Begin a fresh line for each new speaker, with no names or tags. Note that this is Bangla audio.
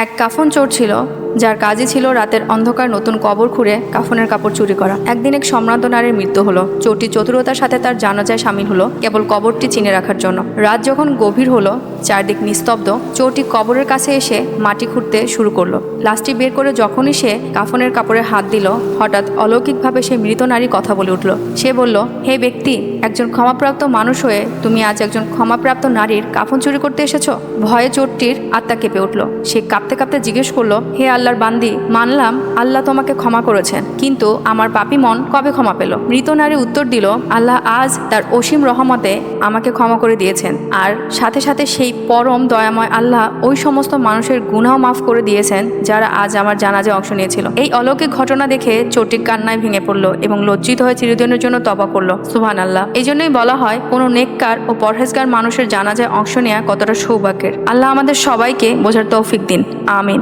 এক কাফন চোর ছিল, যার কাজই ছিল রাতের অন্ধকার নতুন কবর খুঁড়ে কাফনের কাপড় চুরি করা। একদিন এক সম্ভ্রান্ত নারীর মৃত্যু হলো। চোরটি চতুরতার সাথে তার জানাজায় সামিল হলো, কেবল কবরটি চিনে রাখার জন্য। রাত যখন গভীর হলো, চারদিক নিস্তব্ধ, চোরটি কবরের কাছে এসে মাটি খুঁড়তে শুরু করলো। লাশটি বের করে যখনই সে কাফনের কাপড়ে হাত দিল, হঠাৎ অলৌকিকভাবে সেই মৃত নারী কথা বলে উঠল। সে বলল, হে ব্যক্তি, একজন ক্ষমাপ্রাপ্ত মানুষ হয়ে তুমি আজ একজন ক্ষমাপ্রাপ্ত নারীর কাফন চুরি করতে এসেছো? ভয়ে চোরটির আত্মা কেঁপে উঠল। সে কাঁপতে কাঁপতে জিজ্ঞেস করলো, হে আল্লাহর বান্দি, মানলাম আল্লাহ তোমাকে ক্ষমা করেছেন, কিন্তু আমার পাপী মন কবে ক্ষমা পেল? মৃত নারী উত্তর দিল, আল্লাহ আজ তার অসীম রহমতে আমাকে ক্ষমা করে দিয়েছেন, আর সাথে সাথে সেই পরম দয়াময় আল্লাহ ওই সমস্ত মানুষের গুনাহ মাফ করে দিয়েছেন যারা আজ আমার জানাজায় অংশ নিয়েছিল। এই অলৌকিক ঘটনা দেখে চোরটি কান্নায় ভেঙে পড়ল এবং লজ্জিত হয়ে চিরদিনের জন্য তওবা করলো। সুবহানাল্লাহ। এই জন্যই বলা হয়, কোনো নেককার ও পরহেজগার মানুষের জানাজায় অংশ নেওয়া কতটা সৌভাগ্যের। আল্লাহ আমাদের সবাইকে বোঝার তৌফিক দিন। আমিন।